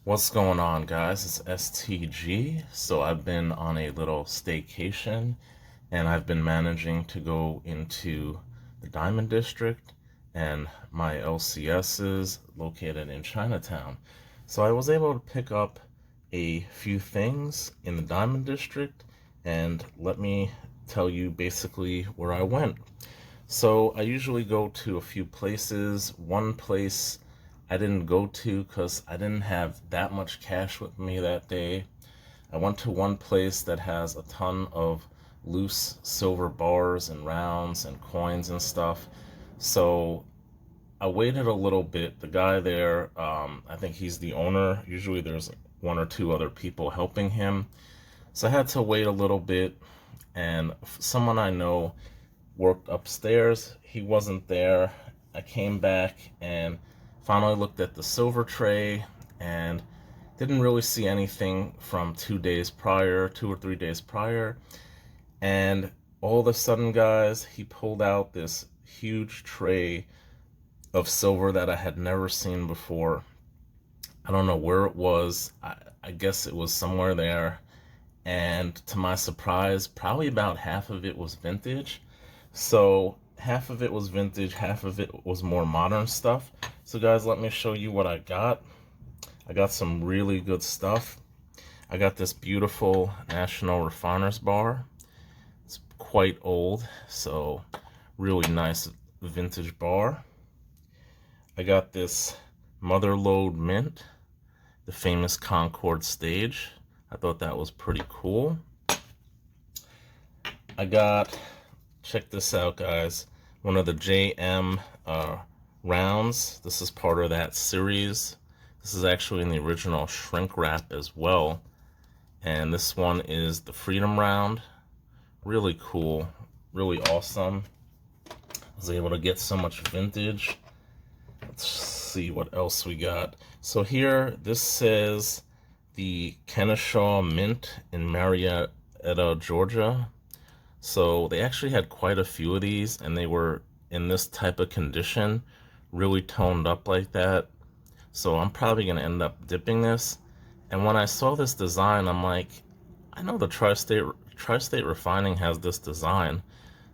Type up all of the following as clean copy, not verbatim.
What's going on, guys? It's STG. So I've been on a little staycation and I've been managing to go into the Diamond District, and my LCS is located in Chinatown. So I was able to pick up a few things in the Diamond District, and let me tell you basically where I went. So I usually go to a few places. One place I didn't go to because I didn't have that much cash with me that day. I went to one place that has a ton of loose silver bars and rounds and coins and stuff. So I waited a little bit. The guy there, I think he's the owner. Usually there's one or two other people helping him. So I had to wait a little bit, and someone I know worked upstairs. He wasn't there. I came back and finally looked at the silver tray and didn't really see anything from 2 days prior, 2 or 3 days prior. And all of a sudden, guys, he pulled out this huge tray of silver that I had never seen before. I don't know where it was. I guess it was somewhere there. And to my surprise, probably about half of it was vintage. So half of it was vintage, half of it was more modern stuff. So guys, let me show you what I got. I got some really good stuff. I got this beautiful National Refiners bar. It's quite old, so really nice vintage bar. I got this Motherlode Mint, the famous Concord stage. I thought that was pretty cool. I got, check this out, guys, one of the JM rounds. This is part of that series. This is actually in the original shrink wrap as well. And this one is the Freedom round. Really cool, really awesome. I was able to get so much vintage. Let's see what else we got. So here, this says the Kennesaw Mint in Marietta, Georgia. So they actually had quite a few of these, and they were in this type of condition, really toned up like that. So I'm probably going to end up dipping this. And when I saw this design, I'm like, I know the Tri-State Refining has this design.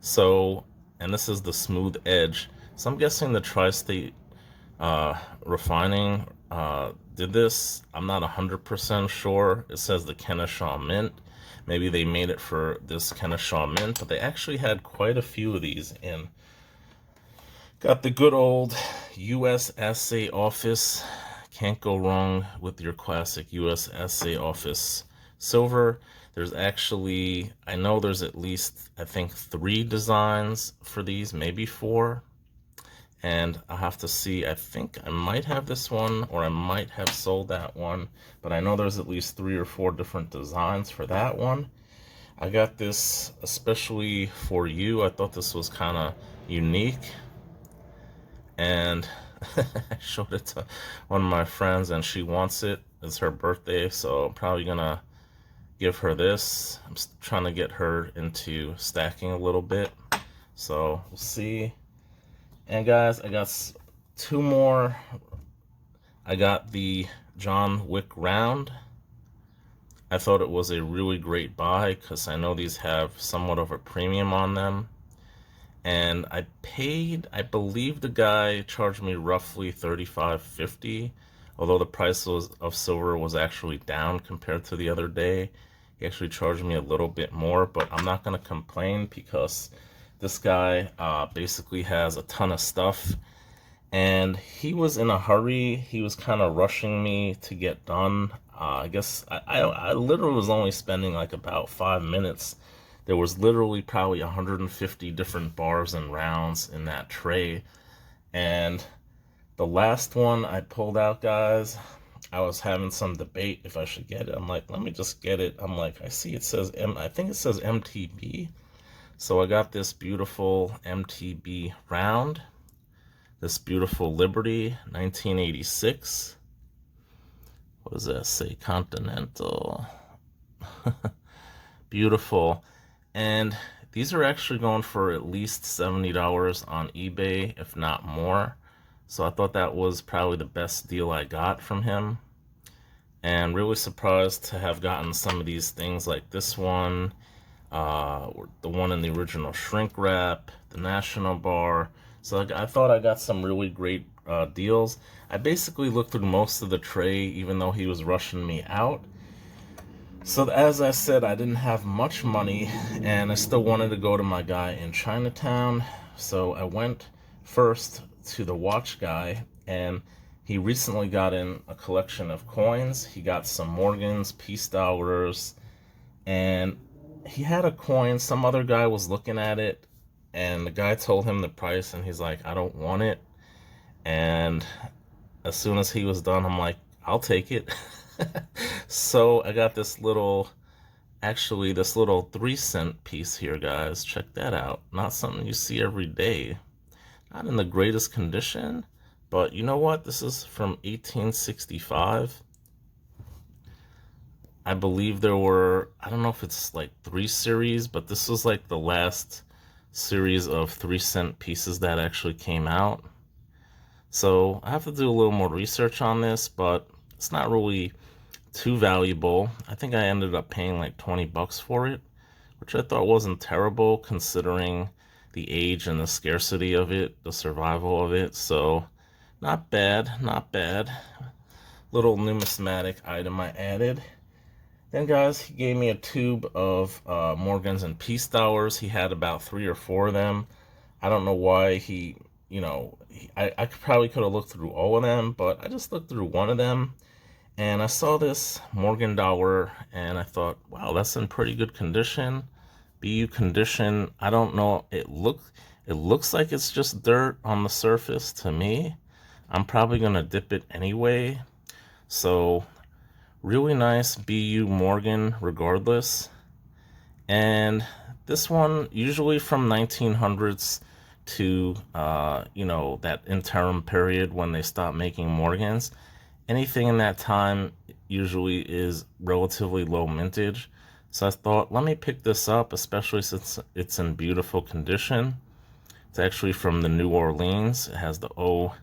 So, and this is the smooth edge. So I'm guessing the Tri-State Refining did this. I'm not 100% sure. It says the Kennesaw Mint. Maybe they made it for this Kennesaw Mint, but they actually had quite a few of these in. Got the good old USSA Office. Can't go wrong with your classic USSA Office silver. There's actually, I know there's at least, I think, 3 designs for these, maybe 4. And I'll have to see. I think I might have this one, or I might have sold that one, but I know there's at least 3 or 4 different designs for that one. I got this especially for you. I thought this was kind of unique, and I showed it to one of my friends, and she wants it. It's her birthday, so I'm probably gonna give her this. I'm trying to get her into stacking a little bit, so we'll see. And guys, I got 2 more. I got the John Wick round. I thought it was a really great buy because I know these have somewhat of a premium on them. And I paid, I believe the guy charged me roughly $35.50, although the price of silver was actually down compared to the other day. He actually charged me a little bit more, but I'm not going to complain because this guy basically has a ton of stuff, and he was in a hurry. He was kind of rushing me to get done. I guess I literally was only spending like about 5 minutes. There was literally probably 150 different bars and rounds in that tray. And the last one I pulled out, guys, I was having some debate if I should get it. I'm like, let me just get it. I'm like, I see it says I think it says MTB. So I got this beautiful MTB round, this beautiful Liberty 1986. What does that say? Continental. Beautiful. And these are actually going for at least $70 on eBay, if not more. So I thought that was probably the best deal I got from him. and really surprised to have gotten some of these things like this one, the one in the original shrink wrap, the National Bar. So I thought I got some really great deals. I basically looked through most of the tray, even though he was rushing me out. So as I said, I didn't have much money, and I still wanted to go to my guy in Chinatown. So I went first to the watch guy, and he recently got in a collection of coins. He got some Morgans, peace dollars, and he had a coin. Some other guy was looking at it, and the guy told him the price, and he's like, I don't want it. And as soon as he was done, I'm like, I'll take it. So I got this little, actually this little 3-cent piece here, guys. Check that out. Not something you see every day. Not in the greatest condition, but you know what? This is from 1865. I believe there were, I don't know if it's like 3 series, but this was like the last series of 3-cent pieces that actually came out. So I have to do a little more research on this, but it's not really too valuable. I think I ended up paying like 20 bucks for it, which I thought wasn't terrible considering the age and the scarcity of it, the survival of it. So not bad, not bad. Little numismatic item I added. Then guys, he gave me a tube of Morgans and peace dollars. He had about 3 or 4 of them. I don't know why he, I probably could have looked through all of them, but I just looked through one of them. And I saw this Morgan dollar, and I thought, wow, that's in pretty good condition. BU condition. I don't know. It looks like it's just dirt on the surface to me. I'm probably gonna dip it anyway. So really nice BU Morgan regardless. And this one usually from 1900s to that interim period when they stopped making Morgans. Anything in that time usually is relatively low mintage. So I thought, let me pick this up, especially since it's in beautiful condition. It's actually from the New Orleans. It has the O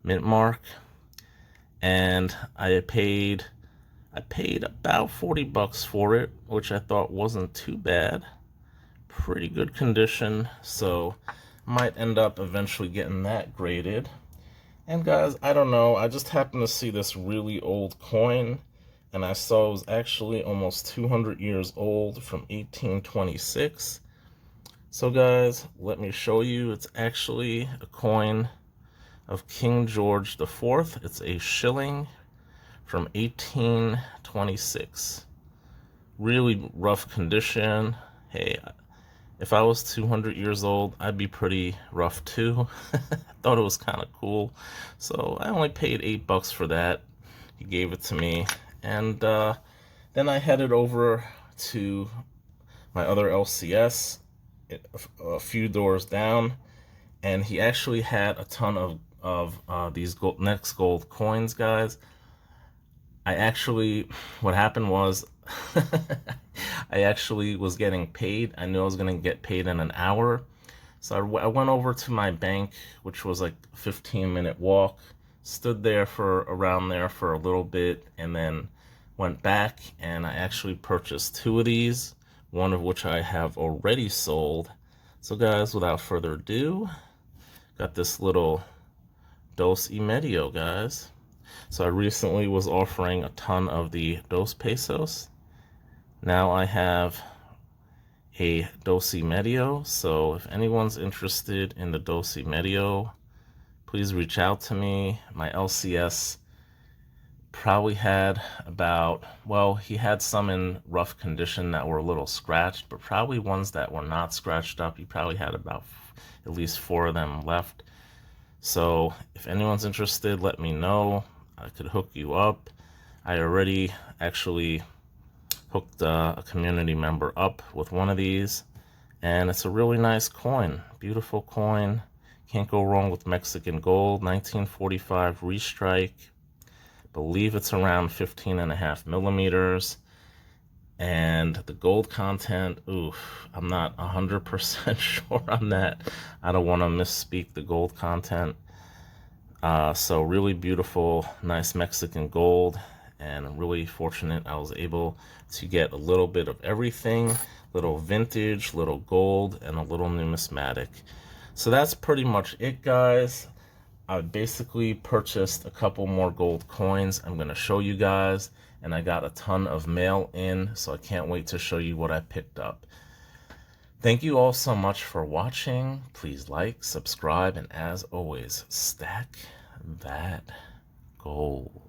mint mark. And I paid about 40 bucks for it, which I thought wasn't too bad. Pretty good condition. So might end up eventually getting that graded. And guys, I don't know, I just happened to see this really old coin, and I saw it was actually almost 200 years old from 1826. So guys, let me show you. It's actually a coin of King George IV. It's a shilling from 1826. Really rough condition. Hey, if I was 200 years old, I'd be pretty rough too. Thought it was kind of cool. So I only paid 8 bucks for that. He gave it to me. And then I headed over to my other LCS a few doors down. And he actually had a ton of these Next Gold coins, guys. What happened was, I actually was getting paid. I knew I was going to get paid in an hour. So I went over to my bank, which was like a 15-minute walk, stood there around there for a little bit, and then went back, and I actually purchased 2 of these, one of which I have already sold. So guys, without further ado, got this little Dos y Medio, guys. So I recently was offering a ton of the Dos Pesos. Now I have a Dos y Medio, so if anyone's interested in the Dos y Medio, please reach out to me. My LCS probably had he had some in rough condition that were a little scratched, but probably ones that were not scratched up, he probably had about at least 4 of them left. So if anyone's interested, let me know. I could hook you up. I already actually hooked a community member up with one of these, and it's a really nice coin. Beautiful coin. Can't go wrong with Mexican gold. 1945 restrike. Believe it's around 15.5 millimeters. And the gold content, oof, I'm not 100% sure on that. I don't want to misspeak the gold content. So really beautiful, nice Mexican gold. and I'm really fortunate I was able to get a little bit of everything, little vintage, little gold, and a little numismatic. So that's pretty much it, guys. I basically purchased a couple more gold coins I'm going to show you guys, and I got a ton of mail in, so I can't wait to show you what I picked up. Thank you all so much for watching. Please like, subscribe, and as always, stack that gold.